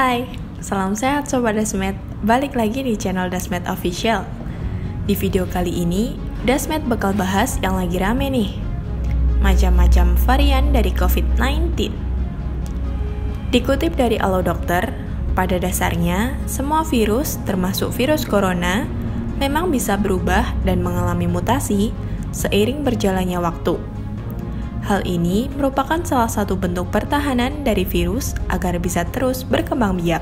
Hai, salam sehat Sobat Dasmed. Balik lagi di channel Dasmed Official. Di video kali ini, Dasmed bakal bahas yang lagi rame nih, macam-macam varian dari COVID-19. Dikutip dari Allo Dokter, pada dasarnya semua virus, termasuk virus corona, memang bisa berubah dan mengalami mutasi seiring berjalannya waktu. Hal ini merupakan salah satu bentuk pertahanan dari virus agar bisa terus berkembang biak.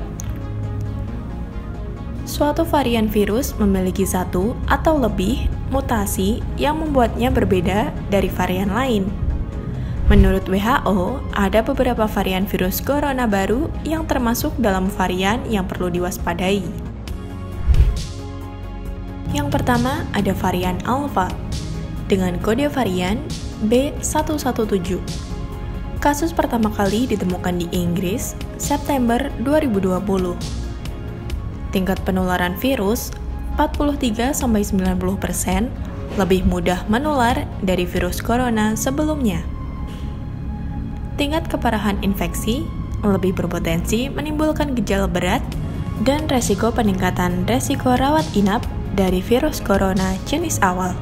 Suatu varian virus memiliki satu atau lebih mutasi yang membuatnya berbeda dari varian lain. Menurut WHO, ada beberapa varian virus corona baru yang termasuk dalam varian yang perlu diwaspadai. Yang pertama ada varian Alpha dengan kode varian B117. Kasus pertama kali ditemukan di Inggris September 2020. Tingkat penularan virus 43-90% lebih mudah menular dari virus corona sebelumnya. Tingkat keparahan infeksi lebih berpotensi menimbulkan gejala berat dan resiko peningkatan resiko rawat inap dari virus corona jenis awal.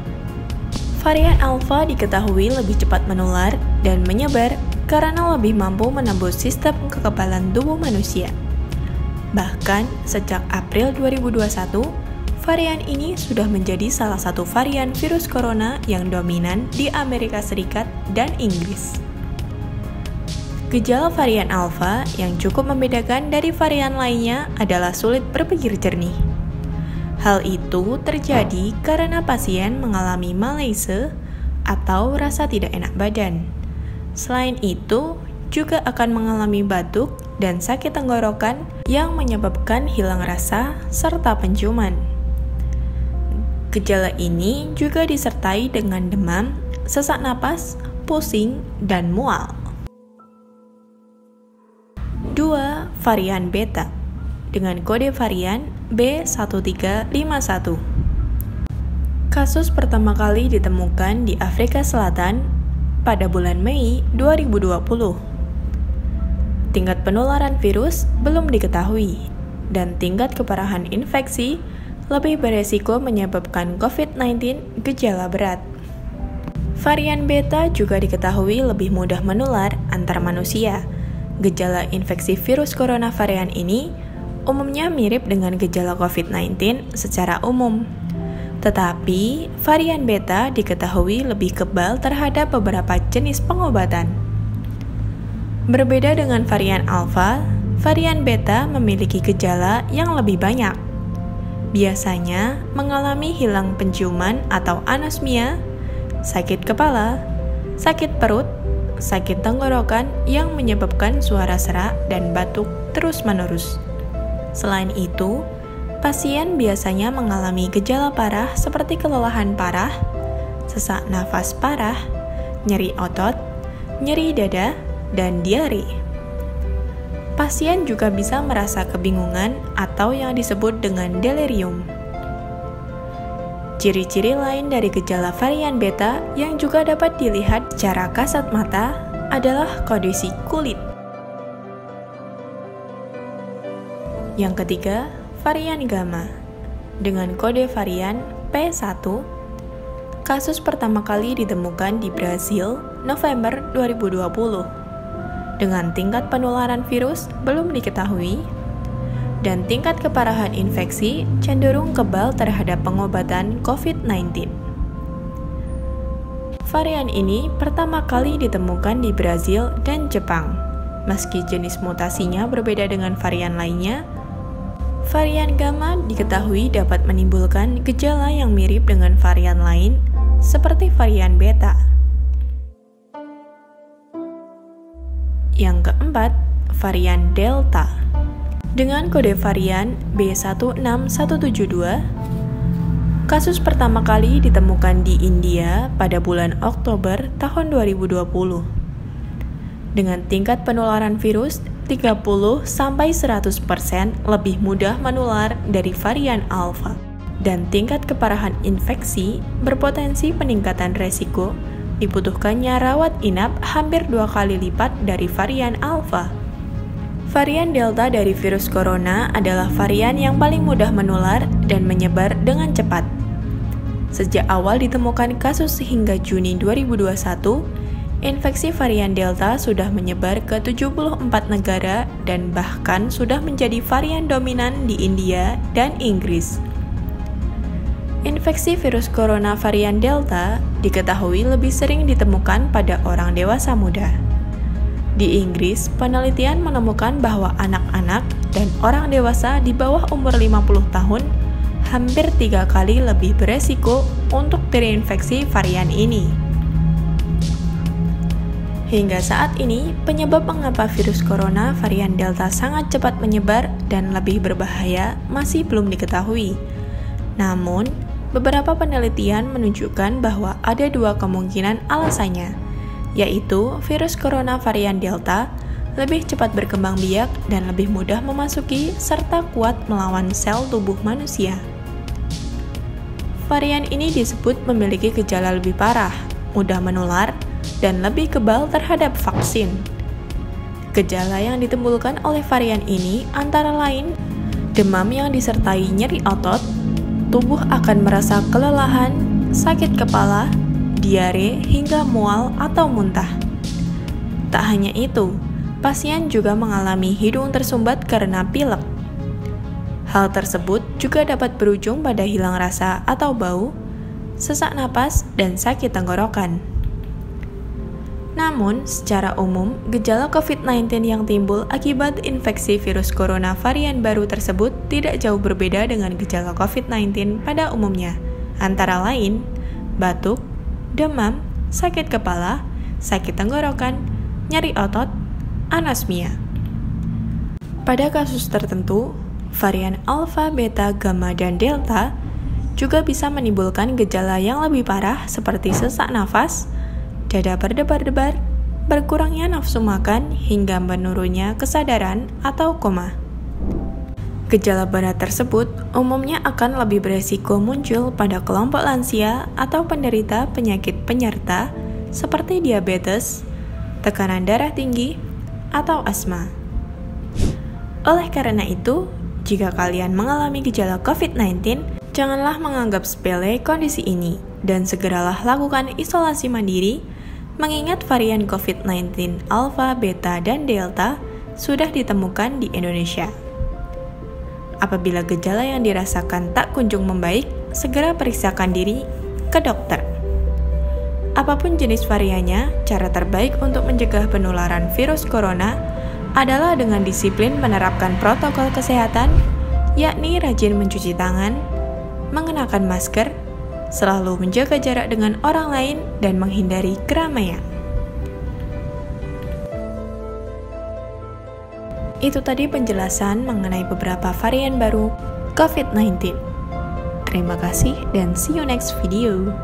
Varian Alpha diketahui lebih cepat menular dan menyebar karena lebih mampu menembus sistem kekebalan tubuh manusia. Bahkan, sejak April 2021, varian ini sudah menjadi salah satu varian virus corona yang dominan di Amerika Serikat dan Inggris. Gejala varian Alpha yang cukup membedakan dari varian lainnya adalah sulit berpikir jernih. Hal itu terjadi karena pasien mengalami malaise atau rasa tidak enak badan. Selain itu, juga akan mengalami batuk dan sakit tenggorokan yang menyebabkan hilang rasa serta penciuman. Gejala ini juga disertai dengan demam, sesak napas, pusing, dan mual. 2. Varian Beta dengan kode varian B1351. Kasus pertama kali ditemukan di Afrika Selatan pada bulan Mei 2020. Tingkat penularan virus belum diketahui, dan tingkat keparahan infeksi lebih beresiko menyebabkan COVID-19 gejala berat. Varian Beta juga diketahui lebih mudah menular antar manusia. Gejala infeksi virus corona varian ini umumnya mirip dengan gejala COVID-19 secara umum. Tetapi, varian Beta diketahui lebih kebal terhadap beberapa jenis pengobatan. Berbeda dengan varian Alpha, varian Beta memiliki gejala yang lebih banyak. Biasanya mengalami hilang penciuman atau anosmia, sakit kepala, sakit perut, sakit tenggorokan yang menyebabkan suara serak dan batuk terus-menerus. Selain itu, pasien biasanya mengalami gejala parah seperti kelelahan parah, sesak nafas parah, nyeri otot, nyeri dada, dan diare. Pasien juga bisa merasa kebingungan atau yang disebut dengan delirium. Ciri-ciri lain dari gejala varian Beta yang juga dapat dilihat secara kasat mata adalah kondisi kulit. Yang ketiga, varian Gamma dengan kode varian P1. Kasus pertama kali ditemukan di Brasil November 2020. Dengan tingkat penularan virus belum diketahui dan tingkat keparahan infeksi cenderung kebal terhadap pengobatan COVID-19. Varian ini pertama kali ditemukan di Brasil dan Jepang. Meski jenis mutasinya berbeda dengan varian lainnya, varian Gamma diketahui dapat menimbulkan gejala yang mirip dengan varian lain, seperti varian Beta. Yang keempat, varian Delta. Dengan kode varian B16172, kasus pertama kali ditemukan di India pada bulan Oktober tahun 2020. Dengan tingkat penularan virus 30-100% lebih mudah menular dari varian Alpha, dan tingkat keparahan infeksi berpotensi peningkatan resiko dibutuhkannya rawat inap hampir 2 kali lipat dari varian Alpha. Varian Delta dari virus corona adalah varian yang paling mudah menular dan menyebar dengan cepat. Sejak awal ditemukan kasus hingga Juni 2021, infeksi varian Delta sudah menyebar ke 74 negara dan bahkan sudah menjadi varian dominan di India dan Inggris. Infeksi virus corona varian Delta diketahui lebih sering ditemukan pada orang dewasa muda. Di Inggris, penelitian menemukan bahwa anak-anak dan orang dewasa di bawah umur 50 tahun hampir 3 kali lebih beresiko untuk terinfeksi varian ini. Hingga saat ini, penyebab mengapa virus corona varian Delta sangat cepat menyebar dan lebih berbahaya masih belum diketahui. Namun, beberapa penelitian menunjukkan bahwa ada 2 kemungkinan alasannya, yaitu virus corona varian Delta lebih cepat berkembang biak dan lebih mudah memasuki serta kuat melawan sel tubuh manusia. Varian ini disebut memiliki gejala lebih parah, mudah menular, dan lebih kebal terhadap vaksin. Gejala yang ditimbulkan oleh varian ini antara lain demam yang disertai nyeri otot, tubuh akan merasa kelelahan, sakit kepala, diare, hingga mual atau muntah. Tak hanya itu, pasien juga mengalami hidung tersumbat karena pilek. Hal tersebut juga dapat berujung pada hilang rasa atau bau, sesak napas, dan sakit tenggorokan. Namun, secara umum, gejala COVID-19 yang timbul akibat infeksi virus corona varian baru tersebut tidak jauh berbeda dengan gejala COVID-19 pada umumnya, antara lain batuk, demam, sakit kepala, sakit tenggorokan, nyeri otot, anosmia. Pada kasus tertentu, varian alfa, beta, gamma, dan delta juga bisa menimbulkan gejala yang lebih parah seperti sesak nafas, dada berdebar-debar, berkurangnya nafsu makan, hingga menurunnya kesadaran atau koma. Gejala berat tersebut umumnya akan lebih beresiko muncul pada kelompok lansia atau penderita penyakit penyerta seperti diabetes, tekanan darah tinggi, atau asma. Oleh karena itu, jika kalian mengalami gejala COVID-19, janganlah menganggap sepele kondisi ini dan segeralah lakukan isolasi mandiri, mengingat varian COVID-19 alfa, beta, dan delta sudah ditemukan di Indonesia. Apabila gejala yang dirasakan tak kunjung membaik, segera periksakan diri ke dokter. Apapun jenis variannya, cara terbaik untuk mencegah penularan virus corona adalah dengan disiplin menerapkan protokol kesehatan, yakni rajin mencuci tangan, mengenakan masker, selalu menjaga jarak dengan orang lain, dan menghindari keramaian. Itu tadi penjelasan mengenai beberapa varian baru COVID-19. Terima kasih dan see you next video.